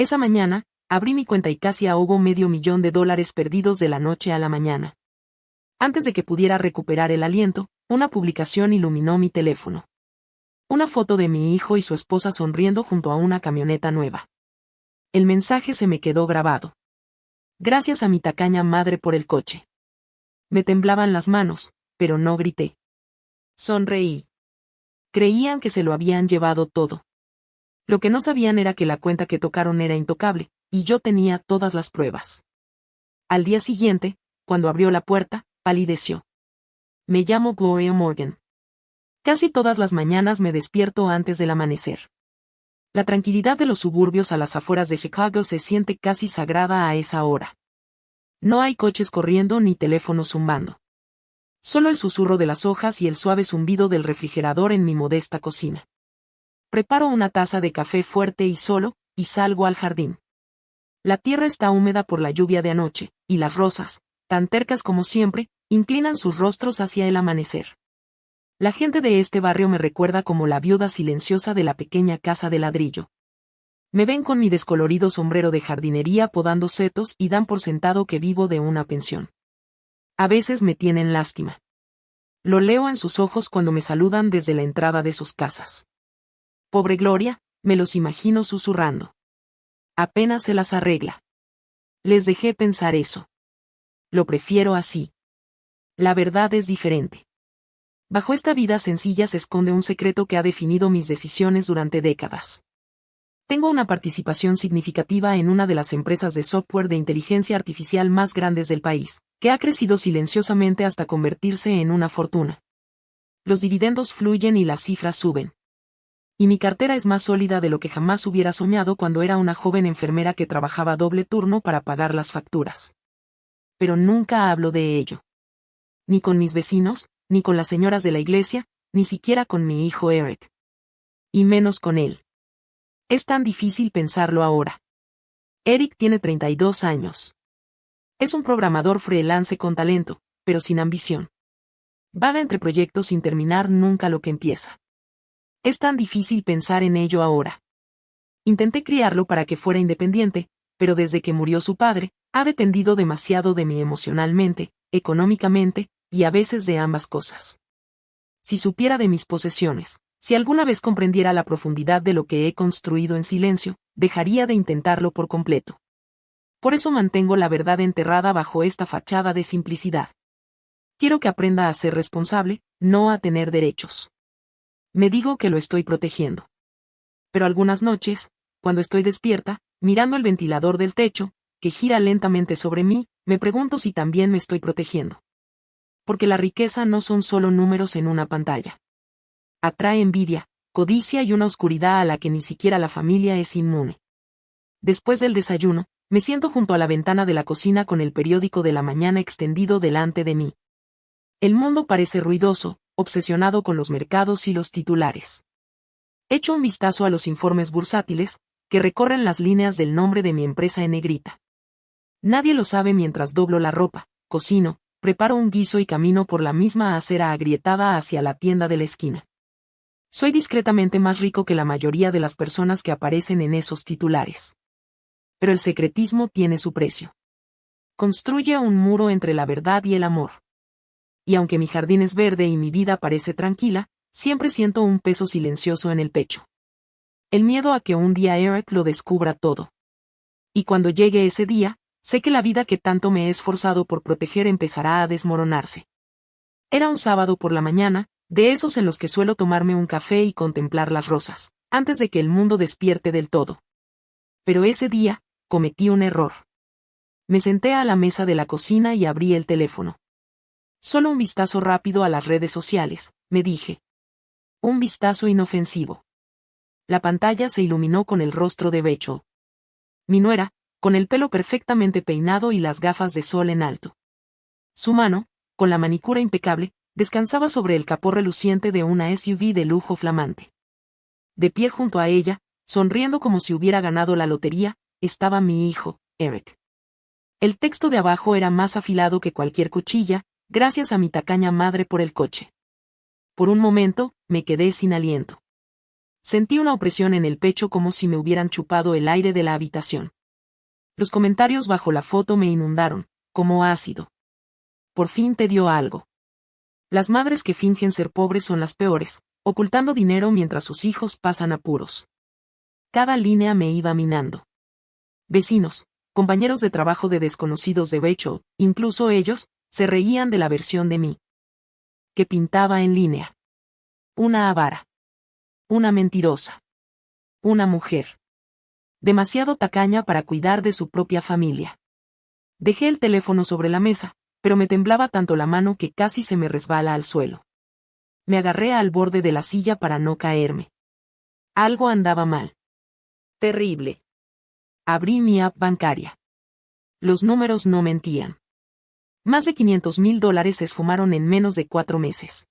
Esa mañana, abrí mi cuenta y casi ahogo $500,000 perdidos de la noche a la mañana. Antes de que pudiera recuperar el aliento, una publicación iluminó mi teléfono. Una foto de mi hijo y su esposa sonriendo junto a una camioneta nueva. El mensaje se me quedó grabado. Gracias a mi tacaña madre por el coche. Me temblaban las manos, pero no grité. Sonreí. Creían que se lo habían llevado todo. Lo que no sabían era que la cuenta que tocaron era intocable, y yo tenía todas las pruebas. Al día siguiente, cuando abrió la puerta, palideció. Me llamo Gloria Morgan. Casi todas las mañanas me despierto antes del amanecer. La tranquilidad de los suburbios a las afueras de Chicago se siente casi sagrada a esa hora. No hay coches corriendo ni teléfonos zumbando. Solo el susurro de las hojas y el suave zumbido del refrigerador en mi modesta cocina. Preparo una taza de café fuerte y solo, y salgo al jardín. La tierra está húmeda por la lluvia de anoche, y las rosas, tan tercas como siempre, inclinan sus rostros hacia el amanecer. La gente de este barrio me recuerda como la viuda silenciosa de la pequeña casa de ladrillo. Me ven con mi descolorido sombrero de jardinería podando setos y dan por sentado que vivo de una pensión. A veces me tienen lástima. Lo leo en sus ojos cuando me saludan desde la entrada de sus casas. Pobre Gloria, me los imagino susurrando. Apenas se las arregla. Les dejé pensar eso. Lo prefiero así. La verdad es diferente. Bajo esta vida sencilla se esconde un secreto que ha definido mis decisiones durante décadas. Tengo una participación significativa en una de las empresas de software de inteligencia artificial más grandes del país, que ha crecido silenciosamente hasta convertirse en una fortuna. Los dividendos fluyen y las cifras suben. Y mi cartera es más sólida de lo que jamás hubiera soñado cuando era una joven enfermera que trabajaba doble turno para pagar las facturas. Pero nunca hablo de ello. Ni con mis vecinos, ni con las señoras de la iglesia, ni siquiera con mi hijo Eric. Y menos con él. Es tan difícil pensarlo ahora. Eric tiene 32 años. Es un programador freelance con talento, pero sin ambición. Vaga entre proyectos sin terminar nunca lo que empieza. Es tan difícil pensar en ello ahora. Intenté criarlo para que fuera independiente, pero desde que murió su padre, ha dependido demasiado de mí emocionalmente, económicamente, y a veces de ambas cosas. Si supiera de mis posesiones, si alguna vez comprendiera la profundidad de lo que he construido en silencio, dejaría de intentarlo por completo. Por eso mantengo la verdad enterrada bajo esta fachada de simplicidad. Quiero que aprenda a ser responsable, no a tener derechos. Me digo que lo estoy protegiendo. Pero algunas noches, cuando estoy despierta, mirando el ventilador del techo, que gira lentamente sobre mí, me pregunto si también me estoy protegiendo. Porque la riqueza no son solo números en una pantalla. Atrae envidia, codicia y una oscuridad a la que ni siquiera la familia es inmune. Después del desayuno, me siento junto a la ventana de la cocina con el periódico de la mañana extendido delante de mí. El mundo parece ruidoso, obsesionado con los mercados y los titulares. Echo un vistazo a los informes bursátiles, que recorren las líneas del nombre de mi empresa en negrita. Nadie lo sabe mientras doblo la ropa, cocino, preparo un guiso y camino por la misma acera agrietada hacia la tienda de la esquina. Soy discretamente más rico que la mayoría de las personas que aparecen en esos titulares. Pero el secretismo tiene su precio. Construye un muro entre la verdad y el amor. Y aunque mi jardín es verde y mi vida parece tranquila, siempre siento un peso silencioso en el pecho. El miedo a que un día Eric lo descubra todo. Y cuando llegue ese día, sé que la vida que tanto me he esforzado por proteger empezará a desmoronarse. Era un sábado por la mañana, de esos en los que suelo tomarme un café y contemplar las rosas, antes de que el mundo despierte del todo. Pero ese día, cometí un error. Me senté a la mesa de la cocina y abrí el teléfono. Solo un vistazo rápido a las redes sociales, me dije. Un vistazo inofensivo. La pantalla se iluminó con el rostro de Rachel. Mi nuera, con el pelo perfectamente peinado y las gafas de sol en alto. Su mano, con la manicura impecable, descansaba sobre el capó reluciente de una SUV de lujo flamante. De pie junto a ella, sonriendo como si hubiera ganado la lotería, estaba mi hijo, Eric. El texto de abajo era más afilado que cualquier cuchilla, gracias a mi tacaña madre por el coche. Por un momento, me quedé sin aliento. Sentí una opresión en el pecho como si me hubieran chupado el aire de la habitación. Los comentarios bajo la foto me inundaron, como ácido. Por fin te dio algo. Las madres que fingen ser pobres son las peores, ocultando dinero mientras sus hijos pasan apuros. Cada línea me iba minando. Vecinos, compañeros de trabajo de desconocidos de Rachel, incluso ellos, se reían de la versión de mí que pintaba en línea. Una avara. Una mentirosa. Una mujer. Demasiado tacaña para cuidar de su propia familia. Dejé el teléfono sobre la mesa, pero me temblaba tanto la mano que casi se me resbala al suelo. Me agarré al borde de la silla para no caerme. Algo andaba mal. Terrible. Abrí mi app bancaria. Los números no mentían. Más de $500,000 se esfumaron en menos de 4 meses.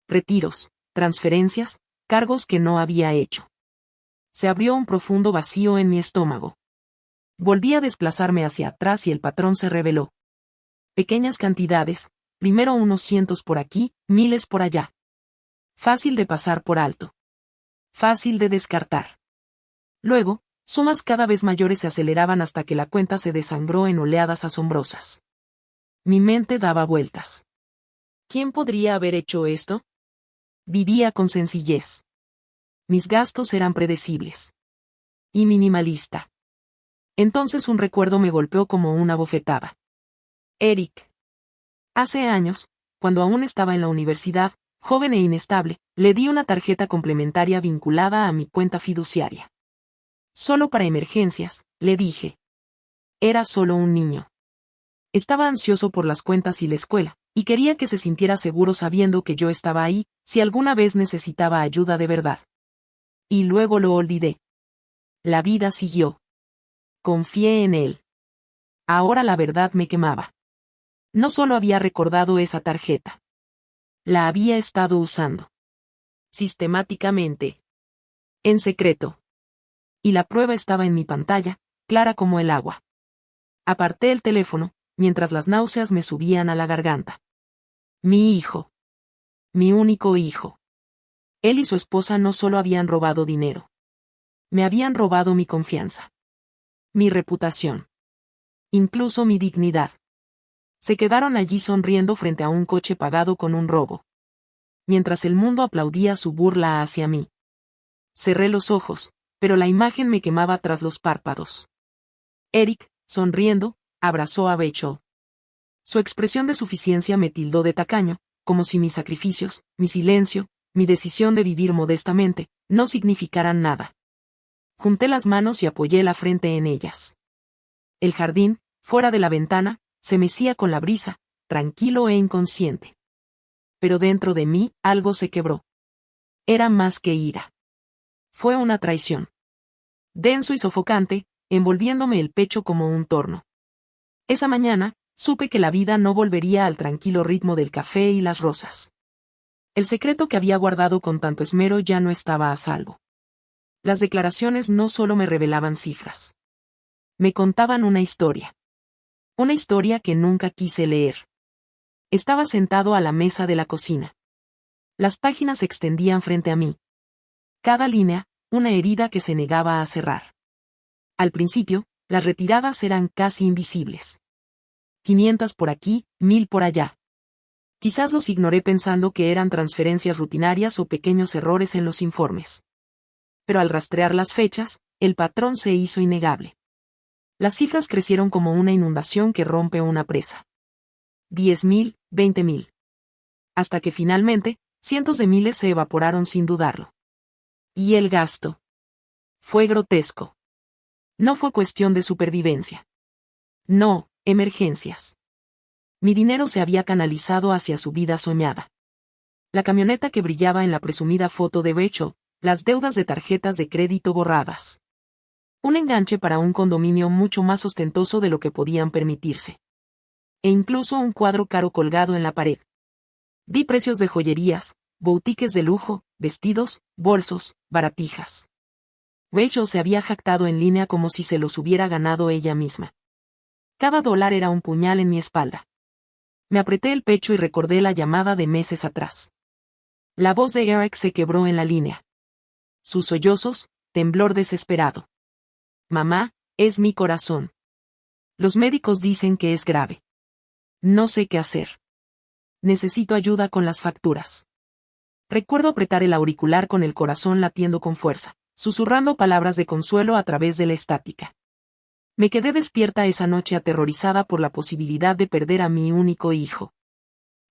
Retiros, transferencias, cargos que no había hecho. Se abrió un profundo vacío en mi estómago. Volví a desplazarme hacia atrás y el patrón se reveló. Pequeñas cantidades, primero unos cientos por aquí, miles por allá. Fácil de pasar por alto. Fácil de descartar. Luego, sumas cada vez mayores se aceleraban hasta que la cuenta se desangró en oleadas asombrosas. Mi mente daba vueltas. ¿Quién podría haber hecho esto? Vivía con sencillez. Mis gastos eran predecibles. Y minimalista. Entonces un recuerdo me golpeó como una bofetada. Eric. Hace años, cuando aún estaba en la universidad, joven e inestable, le di una tarjeta complementaria vinculada a mi cuenta fiduciaria. Solo para emergencias, le dije. Era solo un niño. Estaba ansioso por las cuentas y la escuela, y quería que se sintiera seguro sabiendo que yo estaba ahí, si alguna vez necesitaba ayuda de verdad. Y luego lo olvidé. La vida siguió. Confié en él. Ahora la verdad me quemaba. No solo había recordado esa tarjeta. La había estado usando. Sistemáticamente. En secreto. Y la prueba estaba en mi pantalla, clara como el agua. Aparté el teléfono, mientras las náuseas me subían a la garganta. Mi hijo. Mi único hijo. Él y su esposa no solo habían robado dinero. Me habían robado mi confianza. Mi reputación. Incluso mi dignidad. Se quedaron allí sonriendo frente a un coche pagado con un robo. Mientras el mundo aplaudía su burla hacia mí. Cerré los ojos, pero la imagen me quemaba tras los párpados. Eric, sonriendo, abrazó a Rachel. Su expresión de suficiencia me tildó de tacaño, como si mis sacrificios, mi silencio, mi decisión de vivir modestamente, no significaran nada. Junté las manos y apoyé la frente en ellas. El jardín, fuera de la ventana, se mecía con la brisa, tranquilo e inconsciente. Pero dentro de mí, algo se quebró. Era más que ira. Fue una traición. Denso y sofocante, envolviéndome el pecho como un torno. Esa mañana, supe que la vida no volvería al tranquilo ritmo del café y las rosas. El secreto que había guardado con tanto esmero ya no estaba a salvo. Las declaraciones no solo me revelaban cifras. Me contaban una historia. Una historia que nunca quise leer. Estaba sentado a la mesa de la cocina. Las páginas se extendían frente a mí. Cada línea, una herida que se negaba a cerrar. Al principio, las retiradas eran casi invisibles. 500 por aquí, 1000 por allá. Quizás los ignoré pensando que eran transferencias rutinarias o pequeños errores en los informes. Pero al rastrear las fechas, el patrón se hizo innegable. Las cifras crecieron como una inundación que rompe una presa. 10,000, 20,000. Hasta que finalmente, cientos de miles se evaporaron sin dudarlo. Y el gasto. Fue grotesco. No fue cuestión de supervivencia. No, emergencias. Mi dinero se había canalizado hacia su vida soñada. La camioneta que brillaba en la presumida foto de Rachel, las deudas de tarjetas de crédito borradas. Un enganche para un condominio mucho más ostentoso de lo que podían permitirse. E incluso un cuadro caro colgado en la pared. Vi precios de joyerías, boutiques de lujo, vestidos, bolsos, baratijas. Rachel se había jactado en línea como si se los hubiera ganado ella misma. Cada dólar era un puñal en mi espalda. Me apreté el pecho y recordé la llamada de meses atrás. La voz de Eric se quebró en la línea. Sus sollozos, temblor desesperado. Mamá, es mi corazón. Los médicos dicen que es grave. No sé qué hacer. Necesito ayuda con las facturas. Recuerdo apretar el auricular con el corazón latiendo con fuerza, susurrando palabras de consuelo a través de la estática. Me quedé despierta esa noche aterrorizada por la posibilidad de perder a mi único hijo.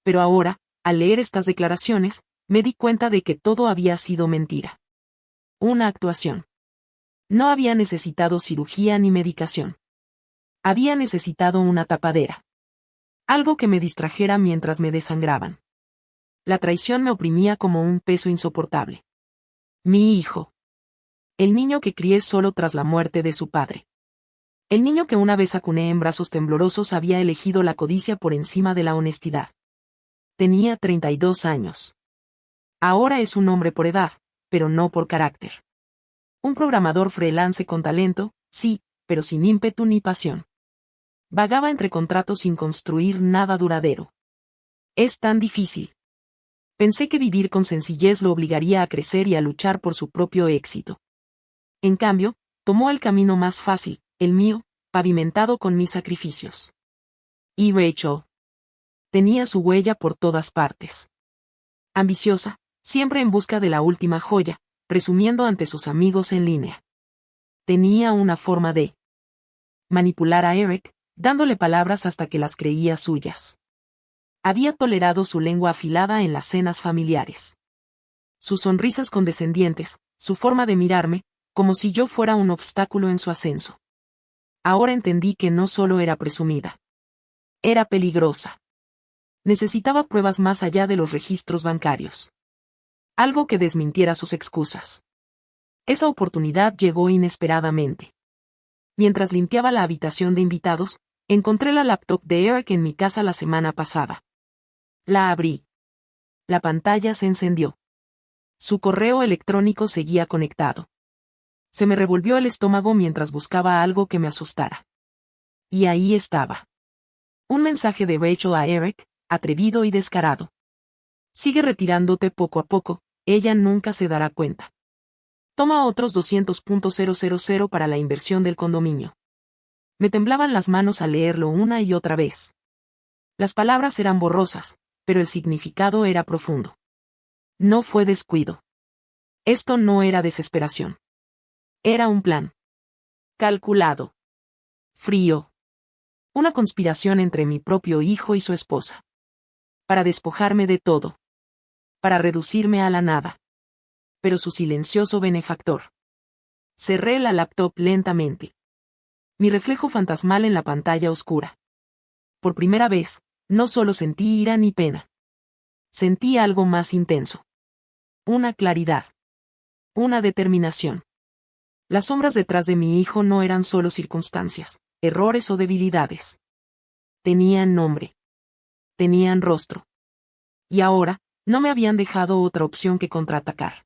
Pero ahora, al leer estas declaraciones, me di cuenta de que todo había sido mentira. Una actuación. No había necesitado cirugía ni medicación. Había necesitado una tapadera. Algo que me distrajera mientras me desangraban. La traición me oprimía como un peso insoportable. Mi hijo. El niño que crié solo tras la muerte de su padre. El niño que una vez acuné en brazos temblorosos había elegido la codicia por encima de la honestidad. Tenía 32 años. Ahora es un hombre por edad, pero no por carácter. Un programador freelance con talento, sí, pero sin ímpetu ni pasión. Vagaba entre contratos sin construir nada duradero. Es tan difícil. Pensé que vivir con sencillez lo obligaría a crecer y a luchar por su propio éxito. En cambio, tomó el camino más fácil, el mío, pavimentado con mis sacrificios. Y Rachel. Tenía su huella por todas partes. Ambiciosa, siempre en busca de la última joya, presumiendo ante sus amigos en línea. Tenía una forma de manipular a Eric, dándole palabras hasta que las creía suyas. Había tolerado su lengua afilada en las cenas familiares. Sus sonrisas condescendientes, su forma de mirarme, como si yo fuera un obstáculo en su ascenso. Ahora entendí que no solo era presumida. Era peligrosa. Necesitaba pruebas más allá de los registros bancarios. Algo que desmintiera sus excusas. Esa oportunidad llegó inesperadamente. Mientras limpiaba la habitación de invitados, encontré la laptop de Eric en mi casa la semana pasada. La abrí. La pantalla se encendió. Su correo electrónico seguía conectado. Se me revolvió el estómago mientras buscaba algo que me asustara. Y ahí estaba. Un mensaje de Rachel a Eric, atrevido y descarado. Sigue retirándote poco a poco, ella nunca se dará cuenta. Toma otros 200.000 para la inversión del condominio. Me temblaban las manos al leerlo una y otra vez. Las palabras eran borrosas, pero el significado era profundo. No fue descuido. Esto no era desesperación. Era un plan. Calculado. Frío. Una conspiración entre mi propio hijo y su esposa. Para despojarme de todo. Para reducirme a la nada. Pero su silencioso benefactor. Cerré la laptop lentamente. Mi reflejo fantasmal en la pantalla oscura. Por primera vez, no solo sentí ira ni pena. Sentí algo más intenso. Una claridad. Una determinación. Las sombras detrás de mi hijo no eran solo circunstancias, errores o debilidades. Tenían nombre. Tenían rostro. Y ahora, no me habían dejado otra opción que contraatacar.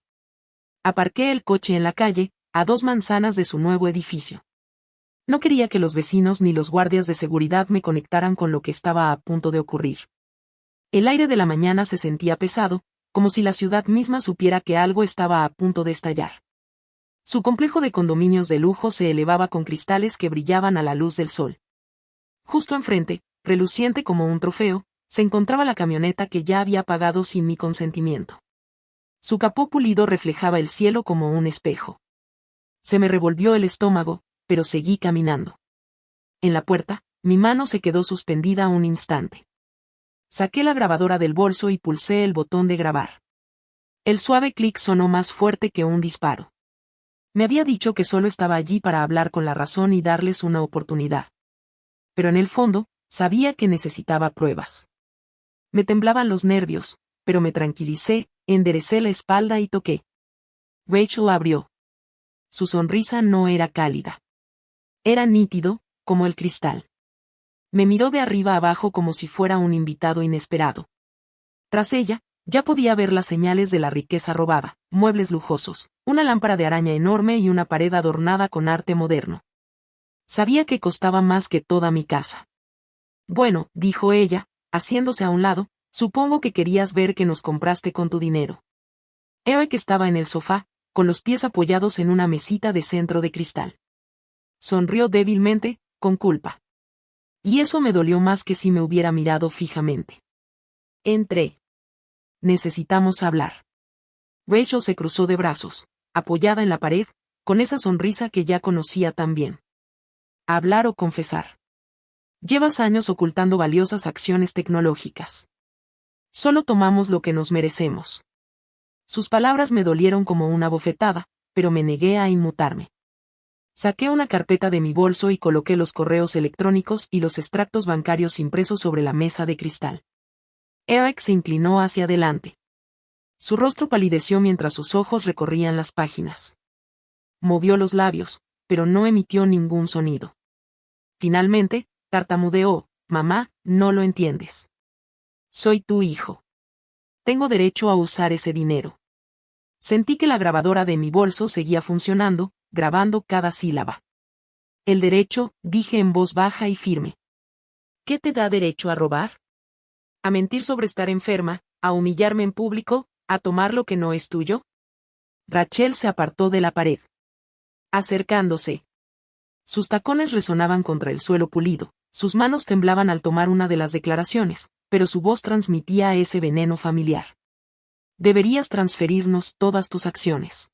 Aparqué el coche en la calle, a 2 manzanas de su nuevo edificio. No quería que los vecinos ni los guardias de seguridad me conectaran con lo que estaba a punto de ocurrir. El aire de la mañana se sentía pesado, como si la ciudad misma supiera que algo estaba a punto de estallar. Su complejo de condominios de lujo se elevaba con cristales que brillaban a la luz del sol. Justo enfrente, reluciente como un trofeo, se encontraba la camioneta que ya había pagado sin mi consentimiento. Su capó pulido reflejaba el cielo como un espejo. Se me revolvió el estómago, pero seguí caminando. En la puerta, mi mano se quedó suspendida un instante. Saqué la grabadora del bolso y pulsé el botón de grabar. El suave clic sonó más fuerte que un disparo. Me había dicho que solo estaba allí para hablar con la razón y darles una oportunidad. Pero en el fondo, sabía que necesitaba pruebas. Me temblaban los nervios, pero me tranquilicé, enderecé la espalda y toqué. Rachel abrió. Su sonrisa no era cálida. Era nítido, como el cristal. Me miró de arriba abajo como si fuera un invitado inesperado. Tras ella, ya podía ver las señales de la riqueza robada, muebles lujosos, una lámpara de araña enorme y una pared adornada con arte moderno. Sabía que costaba más que toda mi casa. Bueno, dijo ella, haciéndose a un lado, supongo que querías ver que nos compraste con tu dinero. Eric estaba en el sofá, con los pies apoyados en una mesita de centro de cristal. Sonrió débilmente, con culpa. Y eso me dolió más que si me hubiera mirado fijamente. Entré. Necesitamos hablar. Rachel se cruzó de brazos, apoyada en la pared, con esa sonrisa que ya conocía tan bien. Hablar o confesar. Llevas años ocultando valiosas acciones tecnológicas. Solo tomamos lo que nos merecemos. Sus palabras me dolieron como una bofetada, pero me negué a inmutarme. Saqué una carpeta de mi bolso y coloqué los correos electrónicos y los extractos bancarios impresos sobre la mesa de cristal. Eric se inclinó hacia adelante. Su rostro palideció mientras sus ojos recorrían las páginas. Movió los labios, pero no emitió ningún sonido. Finalmente, tartamudeó: «Mamá, no lo entiendes. Soy tu hijo. Tengo derecho a usar ese dinero». Sentí que la grabadora de mi bolso seguía funcionando, grabando cada sílaba. «El derecho», dije en voz baja y firme. «¿Qué te da derecho a robar? ¿A mentir sobre estar enferma? ¿A humillarme en público? ¿A tomar lo que no es tuyo?» Rachel se apartó de la pared. Acercándose. Sus tacones resonaban contra el suelo pulido, sus manos temblaban al tomar una de las declaraciones, pero su voz transmitía ese veneno familiar. «Deberías transferirnos todas tus acciones.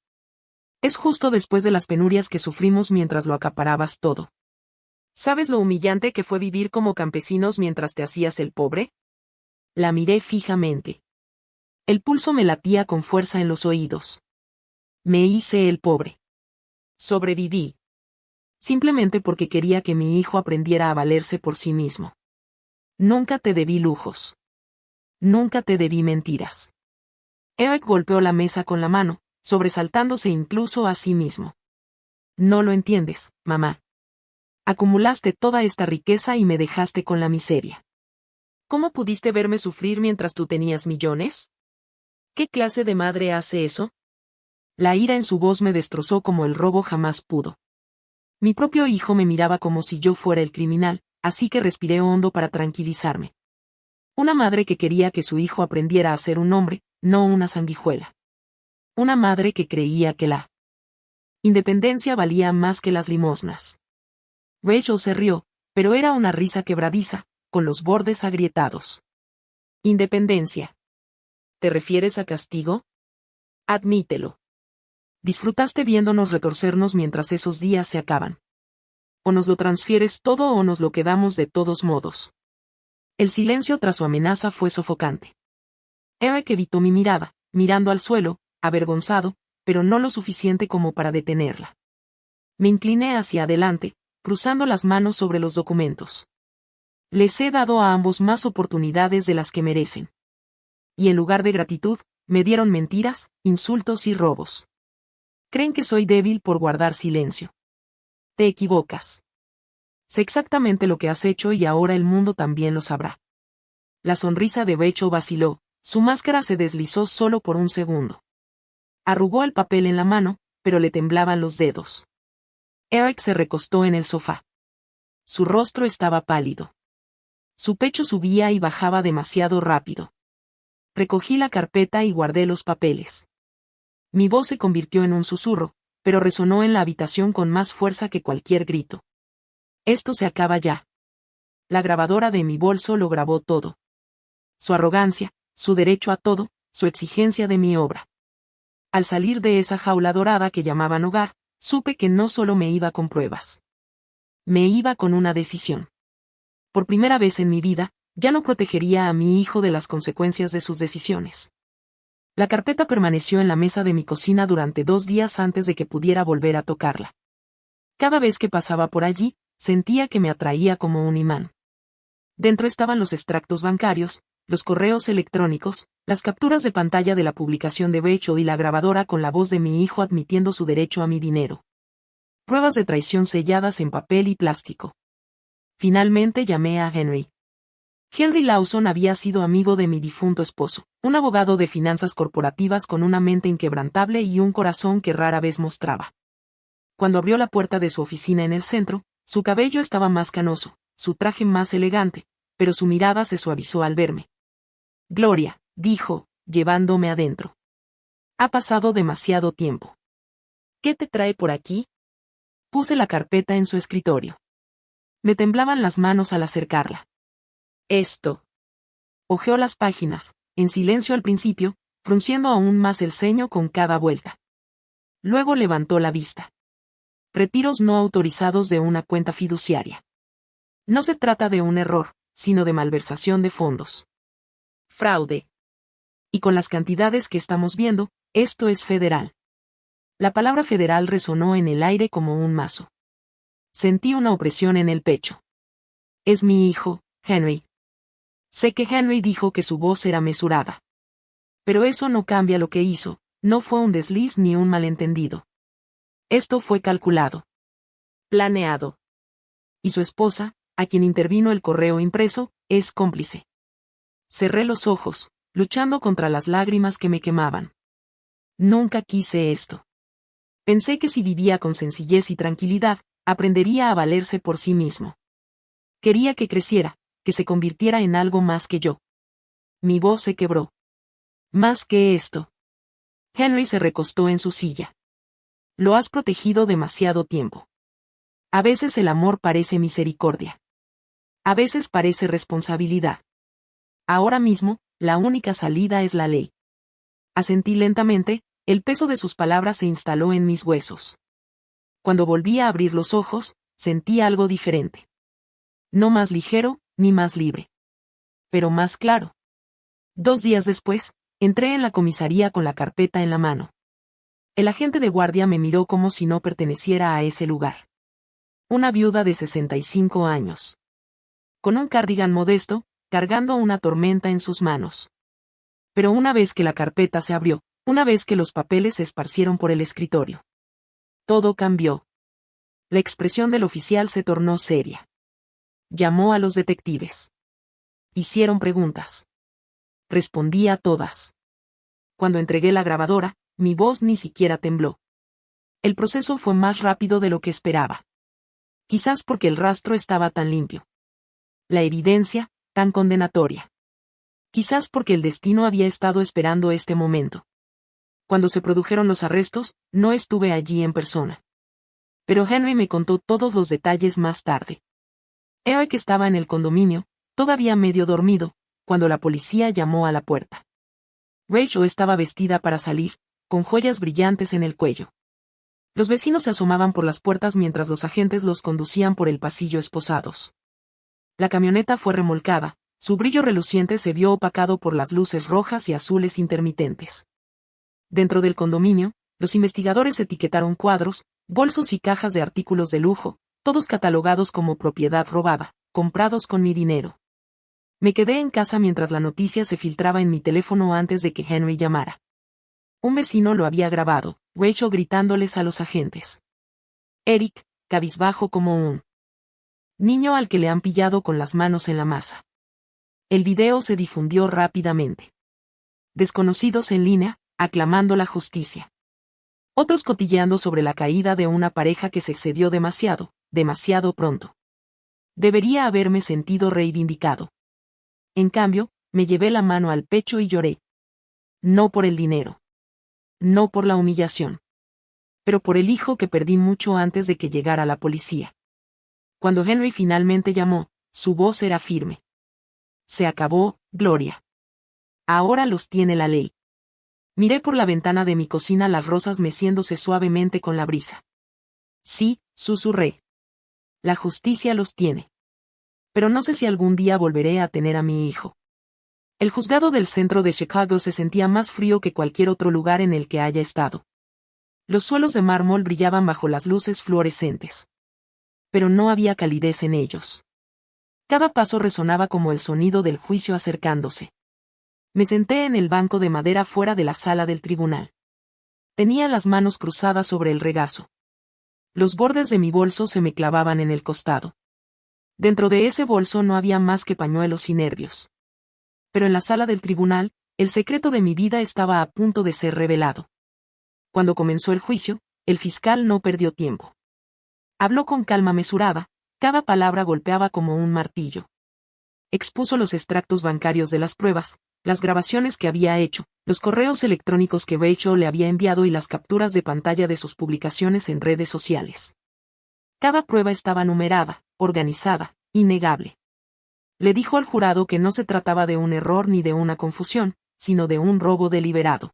Es justo después de las penurias que sufrimos mientras lo acaparabas todo. ¿Sabes lo humillante que fue vivir como campesinos mientras te hacías el pobre?» La miré fijamente. El pulso me latía con fuerza en los oídos. Me hice el pobre. Sobreviví. Simplemente porque quería que mi hijo aprendiera a valerse por sí mismo. Nunca te debí lujos. Nunca te debí mentiras. Eric golpeó la mesa con la mano, sobresaltándose incluso a sí mismo. «No lo entiendes, mamá. Acumulaste toda esta riqueza y me dejaste con la miseria. ¿Cómo pudiste verme sufrir mientras tú tenías millones? ¿Qué clase de madre hace eso?» La ira en su voz me destrozó como el robo jamás pudo. Mi propio hijo me miraba como si yo fuera el criminal, así que respiré hondo para tranquilizarme. Una madre que quería que su hijo aprendiera a ser un hombre, no una sanguijuela. Una madre que creía que la independencia valía más que las limosnas. Rachel se rió, pero era una risa quebradiza, con los bordes agrietados. «¿Independencia? ¿Te refieres a castigo? Admítelo. Disfrutaste viéndonos retorcernos mientras esos días se acaban. O nos lo transfieres todo o nos lo quedamos de todos modos». El silencio tras su amenaza fue sofocante. Eric evitó mi mirada, mirando al suelo, avergonzado, pero no lo suficiente como para detenerla. Me incliné hacia adelante, cruzando las manos sobre los documentos. Les he dado a ambos más oportunidades de las que merecen. Y en lugar de gratitud, me dieron mentiras, insultos y robos. Creen que soy débil por guardar silencio. Te equivocas. Sé exactamente lo que has hecho y ahora el mundo también lo sabrá. La sonrisa de Rachel vaciló, su máscara se deslizó solo por un segundo. Arrugó el papel en la mano, pero le temblaban los dedos. Eric se recostó en el sofá. Su rostro estaba pálido. Su pecho subía y bajaba demasiado rápido. Recogí la carpeta y guardé los papeles. Mi voz se convirtió en un susurro, pero resonó en la habitación con más fuerza que cualquier grito. «Esto se acaba ya». La grabadora de mi bolso lo grabó todo. Su arrogancia, su derecho a todo, su exigencia de mi obra. Al salir de esa jaula dorada que llamaban hogar, supe que no solo me iba con pruebas. Me iba con una decisión. Por primera vez en mi vida, ya no protegería a mi hijo de las consecuencias de sus decisiones. La carpeta permaneció en la mesa de mi cocina durante 2 días antes de que pudiera volver a tocarla. Cada vez que pasaba por allí, sentía que me atraía como un imán. Dentro estaban los extractos bancarios, los correos electrónicos, las capturas de pantalla de la publicación de Rachel y la grabadora con la voz de mi hijo admitiendo su derecho a mi dinero. Pruebas de traición selladas en papel y plástico. Finalmente llamé a Henry. Henry Lawson había sido amigo de mi difunto esposo, un abogado de finanzas corporativas con una mente inquebrantable y un corazón que rara vez mostraba. Cuando abrió la puerta de su oficina en el centro, su cabello estaba más canoso, su traje más elegante, pero su mirada se suavizó al verme. «Gloria», dijo, llevándome adentro. «Ha pasado demasiado tiempo. ¿Qué te trae por aquí? Puse la carpeta en su escritorio. Me temblaban las manos al acercarla. Esto. Hojeó las páginas, en silencio al principio, frunciendo aún más el ceño con cada vuelta. Luego levantó la vista. Retiros no autorizados de una cuenta fiduciaria. No se trata de un error, sino de malversación de fondos. Fraude. Y con las cantidades que estamos viendo, esto es federal. La palabra federal resonó en el aire como un mazo. Sentí una opresión en el pecho. Es mi hijo, Henry. Sé que Henry dijo que su voz era mesurada. Pero eso no cambia lo que hizo, no fue un desliz ni un malentendido. Esto fue calculado. Planeado. Y su esposa, a quien intervino el correo impreso, es cómplice. Cerré los ojos, luchando contra las lágrimas que me quemaban. Nunca quise esto. Pensé que si vivía con sencillez y tranquilidad, aprendería a valerse por sí mismo. Quería que creciera, que se convirtiera en algo más que yo. Mi voz se quebró. Más que esto. Henry se recostó en su silla. Lo has protegido demasiado tiempo. A veces el amor parece misericordia. A veces parece responsabilidad. Ahora mismo, la única salida es la ley. Asentí lentamente, el peso de sus palabras se instaló en mis huesos. Cuando volví a abrir los ojos, sentí algo diferente. No más ligero, ni más libre. Pero más claro. 2 días después, entré en la comisaría con la carpeta en la mano. El agente de guardia me miró como si no perteneciera a ese lugar. Una viuda de 65 años. Con un cardigan modesto, cargando una tormenta en sus manos. Pero una vez que la carpeta se abrió, una vez que los papeles se esparcieron por el escritorio, todo cambió. La expresión del oficial se tornó seria. Llamó a los detectives. Hicieron preguntas. Respondí a todas. Cuando entregué la grabadora, mi voz ni siquiera tembló. El proceso fue más rápido de lo que esperaba. Quizás porque el rastro estaba tan limpio. La evidencia, tan condenatoria. Quizás porque el destino había estado esperando este momento. Cuando se produjeron los arrestos, no estuve allí en persona. Pero Henry me contó todos los detalles más tarde. Eric estaba en el condominio, todavía medio dormido, cuando la policía llamó a la puerta. Rachel estaba vestida para salir, con joyas brillantes en el cuello. Los vecinos se asomaban por las puertas mientras los agentes los conducían por el pasillo esposados. La camioneta fue remolcada, su brillo reluciente se vio opacado por las luces rojas y azules intermitentes. Dentro del condominio, los investigadores etiquetaron cuadros, bolsos y cajas de artículos de lujo, todos catalogados como propiedad robada, comprados con mi dinero. Me quedé en casa mientras la noticia se filtraba en mi teléfono antes de que Henry llamara. Un vecino lo había grabado, Rachel gritándoles a los agentes. Eric, cabizbajo como un niño al que le han pillado con las manos en la masa. El video se difundió rápidamente. Desconocidos en línea, aclamando la justicia. Otros cotilleando sobre la caída de una pareja que se excedió demasiado, demasiado pronto. Debería haberme sentido reivindicado. En cambio, me llevé la mano al pecho y lloré. No por el dinero. No por la humillación. Pero por el hijo que perdí mucho antes de que llegara la policía. Cuando Henry finalmente llamó, su voz era firme. Se acabó, Gloria. Ahora los tiene la ley. Miré por la ventana de mi cocina las rosas meciéndose suavemente con la brisa. Sí, susurré. La justicia los tiene. Pero no sé si algún día volveré a tener a mi hijo. El juzgado del centro de Chicago se sentía más frío que cualquier otro lugar en el que haya estado. Los suelos de mármol brillaban bajo las luces fluorescentes. Pero no había calidez en ellos. Cada paso resonaba como el sonido del juicio acercándose. Me senté en el banco de madera fuera de la sala del tribunal. Tenía las manos cruzadas sobre el regazo. Los bordes de mi bolso se me clavaban en el costado. Dentro de ese bolso no había más que pañuelos y nervios. Pero en la sala del tribunal, el secreto de mi vida estaba a punto de ser revelado. Cuando comenzó el juicio, el fiscal no perdió tiempo. Habló con calma mesurada, cada palabra golpeaba como un martillo. Expuso los extractos bancarios de las pruebas, las grabaciones que había hecho, los correos electrónicos que Rachel le había enviado y las capturas de pantalla de sus publicaciones en redes sociales. Cada prueba estaba numerada, organizada, innegable. Le dijo al jurado que no se trataba de un error ni de una confusión, sino de un robo deliberado.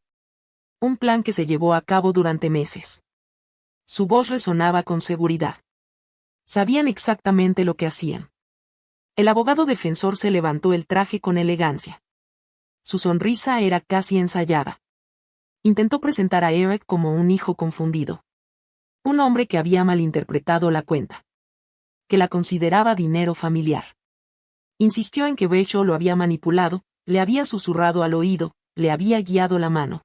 Un plan que se llevó a cabo durante meses. Su voz resonaba con seguridad. Sabían exactamente lo que hacían. El abogado defensor se levantó el traje con elegancia. Su sonrisa era casi ensayada. Intentó presentar a Eric como un hijo confundido. Un hombre que había malinterpretado la cuenta. Que la consideraba dinero familiar. Insistió en que Rachel lo había manipulado, le había susurrado al oído, le había guiado la mano.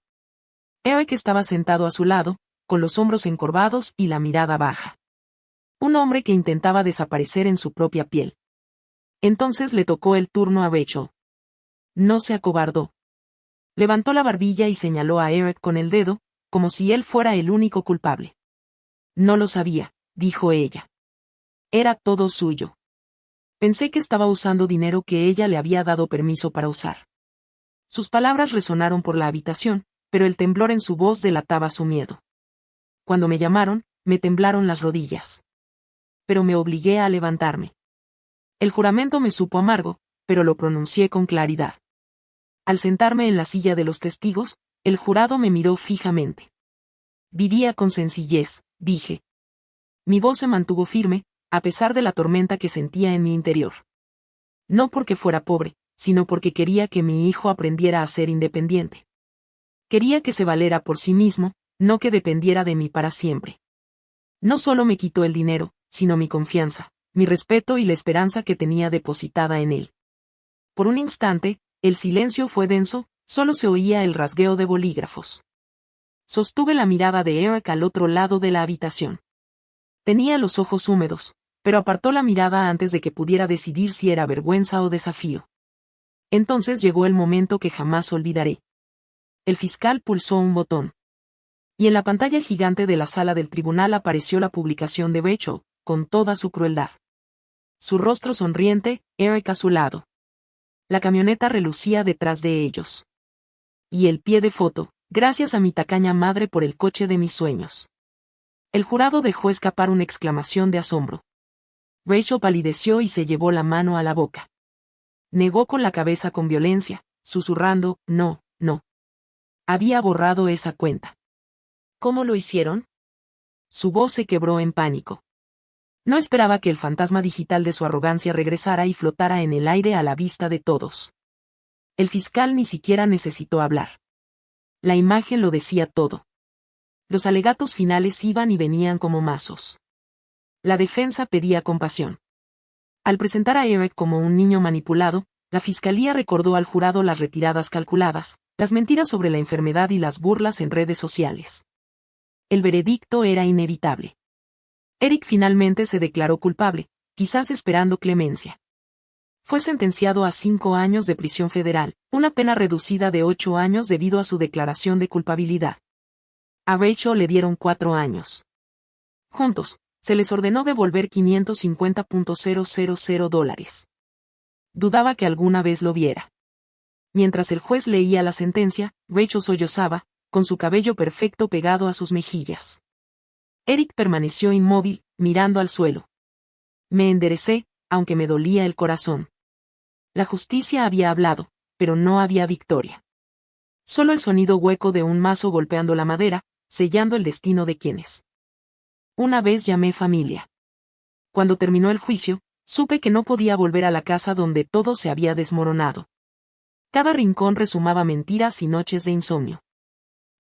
Eric estaba sentado a su lado, con los hombros encorvados y la mirada baja. Un hombre que intentaba desaparecer en su propia piel. Entonces le tocó el turno a Rachel. No se acobardó. Levantó la barbilla y señaló a Eric con el dedo, como si él fuera el único culpable. No lo sabía, dijo ella. Era todo suyo. Pensé que estaba usando dinero que ella le había dado permiso para usar. Sus palabras resonaron por la habitación, pero el temblor en su voz delataba su miedo. Cuando me llamaron, me temblaron las rodillas. Pero me obligué a levantarme. El juramento me supo amargo, pero lo pronuncié con claridad. Al sentarme en la silla de los testigos, el jurado me miró fijamente. Vivía con sencillez, dije. Mi voz se mantuvo firme, a pesar de la tormenta que sentía en mi interior. No porque fuera pobre, sino porque quería que mi hijo aprendiera a ser independiente. Quería que se valera por sí mismo, no que dependiera de mí para siempre. No solo me quitó el dinero, sino mi confianza, mi respeto y la esperanza que tenía depositada en él. Por un instante, el silencio fue denso, solo se oía el rasgueo de bolígrafos. Sostuve la mirada de Eric al otro lado de la habitación. Tenía los ojos húmedos, pero apartó la mirada antes de que pudiera decidir si era vergüenza o desafío. Entonces llegó el momento que jamás olvidaré. El fiscal pulsó un botón. Y en la pantalla gigante de la sala del tribunal apareció la publicación de Rachel, con toda su crueldad. Su rostro sonriente, Eric a su lado. La camioneta relucía detrás de ellos. Y el pie de foto, gracias a mi tacaña madre por el coche de mis sueños. El jurado dejó escapar una exclamación de asombro. Rachel palideció y se llevó la mano a la boca. Negó con la cabeza con violencia, susurrando, no, no. Había borrado esa cuenta. ¿Cómo lo hicieron? Su voz se quebró en pánico. No esperaba que el fantasma digital de su arrogancia regresara y flotara en el aire a la vista de todos. El fiscal ni siquiera necesitó hablar. La imagen lo decía todo. Los alegatos finales iban y venían como mazos. La defensa pedía compasión. Al presentar a Eric como un niño manipulado, la fiscalía recordó al jurado las retiradas calculadas, las mentiras sobre la enfermedad y las burlas en redes sociales. El veredicto era inevitable. Eric finalmente se declaró culpable, quizás esperando clemencia. Fue sentenciado a 5 años de prisión federal, una pena reducida de 8 años debido a su declaración de culpabilidad. A Rachel le dieron 4 años. Juntos, se les ordenó devolver $550,000. Dudaba que alguna vez lo viera. Mientras el juez leía la sentencia, Rachel sollozaba, con su cabello perfecto pegado a sus mejillas. Eric permaneció inmóvil, mirando al suelo. Me enderecé, aunque me dolía el corazón. La justicia había hablado, pero no había victoria. Solo el sonido hueco de un mazo golpeando la madera, sellando el destino de quienes. Una vez llamé familia. Cuando terminó el juicio, supe que no podía volver a la casa donde todo se había desmoronado. Cada rincón resumaba mentiras y noches de insomnio.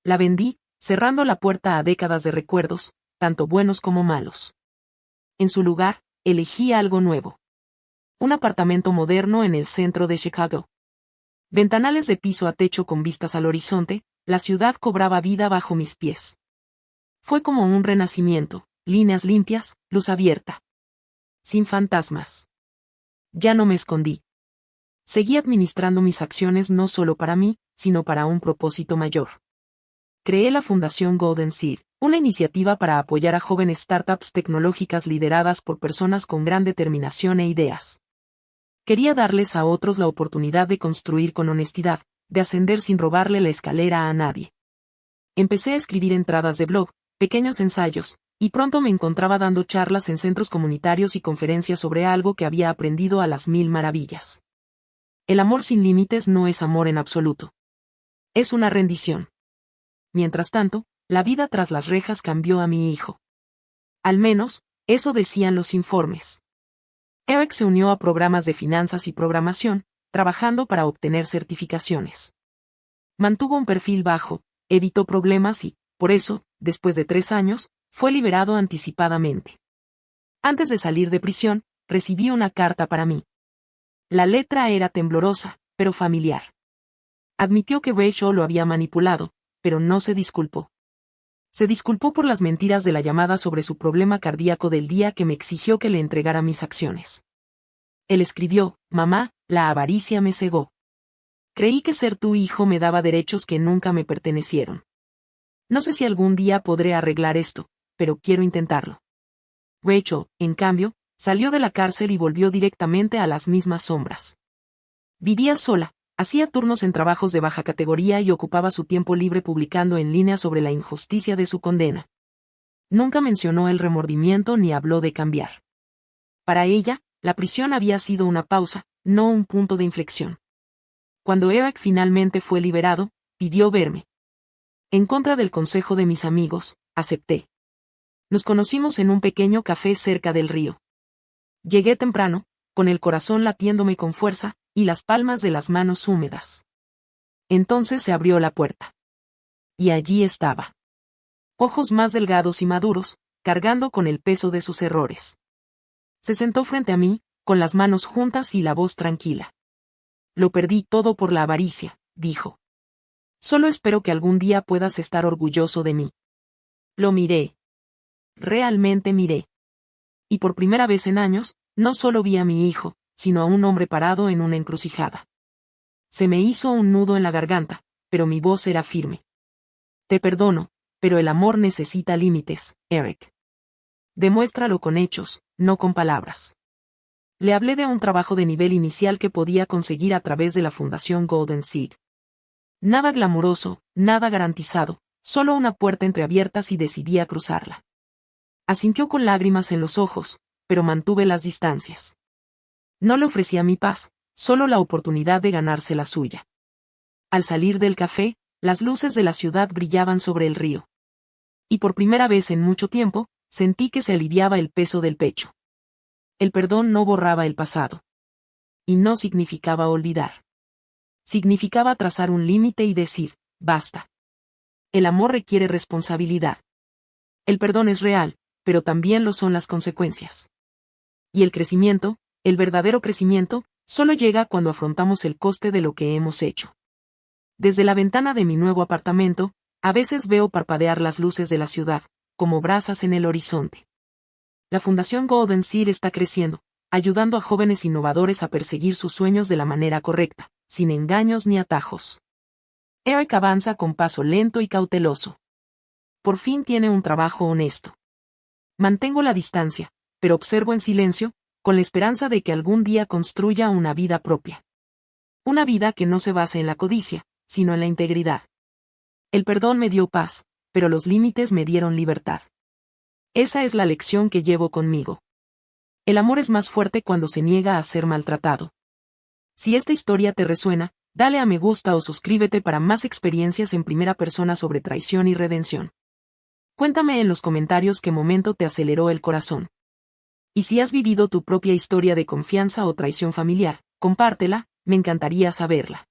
La vendí, cerrando la puerta a décadas de recuerdos, tanto buenos como malos. En su lugar, elegí algo nuevo. Un apartamento moderno en el centro de Chicago. Ventanales de piso a techo con vistas al horizonte, la ciudad cobraba vida bajo mis pies. Fue como un renacimiento, líneas limpias, luz abierta. Sin fantasmas. Ya no me escondí. Seguí administrando mis acciones no solo para mí, sino para un propósito mayor. Creé la Fundación Golden Seed, una iniciativa para apoyar a jóvenes startups tecnológicas lideradas por personas con gran determinación e ideas. Quería darles a otros la oportunidad de construir con honestidad, de ascender sin robarle la escalera a nadie. Empecé a escribir entradas de blog, pequeños ensayos, y pronto me encontraba dando charlas en centros comunitarios y conferencias sobre algo que había aprendido a las 1000 maravillas. El amor sin límites no es amor en absoluto. Es una rendición. Mientras tanto, la vida tras las rejas cambió a mi hijo. Al menos, eso decían los informes. Eric se unió a programas de finanzas y programación, trabajando para obtener certificaciones. Mantuvo un perfil bajo, evitó problemas y, por eso, después de 3 años, fue liberado anticipadamente. Antes de salir de prisión, recibí una carta para mí. La letra era temblorosa, pero familiar. Admitió que Rachel lo había manipulado, pero no se disculpó. Se disculpó por las mentiras de la llamada sobre su problema cardíaco del día que me exigió que le entregara mis acciones. Él escribió: «Mamá, la avaricia me cegó. Creí que ser tu hijo me daba derechos que nunca me pertenecieron. No sé si algún día podré arreglar esto, pero quiero intentarlo». Rachel, en cambio, salió de la cárcel y volvió directamente a las mismas sombras. Vivía sola, hacía turnos en trabajos de baja categoría y ocupaba su tiempo libre publicando en línea sobre la injusticia de su condena. Nunca mencionó el remordimiento ni habló de cambiar. Para ella, la prisión había sido una pausa, no un punto de inflexión. Cuando Eric finalmente fue liberado, pidió verme. En contra del consejo de mis amigos, acepté. Nos conocimos en un pequeño café cerca del río. Llegué temprano, con el corazón latiéndome con fuerza, y las palmas de las manos húmedas. Entonces se abrió la puerta. Y allí estaba. Ojos más delgados y maduros, cargando con el peso de sus errores. Se sentó frente a mí, con las manos juntas y la voz tranquila. «Lo perdí todo por la avaricia», dijo. «Solo espero que algún día puedas estar orgulloso de mí». Lo miré. Realmente miré. Y por primera vez en años, no solo vi a mi hijo, sino a un hombre parado en una encrucijada. Se me hizo un nudo en la garganta, pero mi voz era firme. «Te perdono, pero el amor necesita límites, Eric. Demuéstralo con hechos, no con palabras». Le hablé de un trabajo de nivel inicial que podía conseguir a través de la Fundación Golden Seed. Nada glamuroso, nada garantizado, solo una puerta entreabierta si decidía cruzarla. Asintió con lágrimas en los ojos, pero mantuve las distancias. No le ofrecía mi paz, solo la oportunidad de ganarse la suya. Al salir del café, las luces de la ciudad brillaban sobre el río. Y por primera vez en mucho tiempo, sentí que se aliviaba el peso del pecho. El perdón no borraba el pasado. Y no significaba olvidar. Significaba trazar un límite y decir: basta. El amor requiere responsabilidad. El perdón es real, pero también lo son las consecuencias. Y el crecimiento, el verdadero crecimiento, solo llega cuando afrontamos el coste de lo que hemos hecho. Desde la ventana de mi nuevo apartamento, a veces veo parpadear las luces de la ciudad, como brasas en el horizonte. La Fundación Golden Seed está creciendo, ayudando a jóvenes innovadores a perseguir sus sueños de la manera correcta, sin engaños ni atajos. Eric avanza con paso lento y cauteloso. Por fin tiene un trabajo honesto. Mantengo la distancia, pero observo en silencio, con la esperanza de que algún día construya una vida propia. Una vida que no se base en la codicia, sino en la integridad. El perdón me dio paz, pero los límites me dieron libertad. Esa es la lección que llevo conmigo. El amor es más fuerte cuando se niega a ser maltratado. Si esta historia te resuena, dale a me gusta o suscríbete para más experiencias en primera persona sobre traición y redención. Cuéntame en los comentarios qué momento te aceleró el corazón. Y si has vivido tu propia historia de confianza o traición familiar, compártela, me encantaría saberla.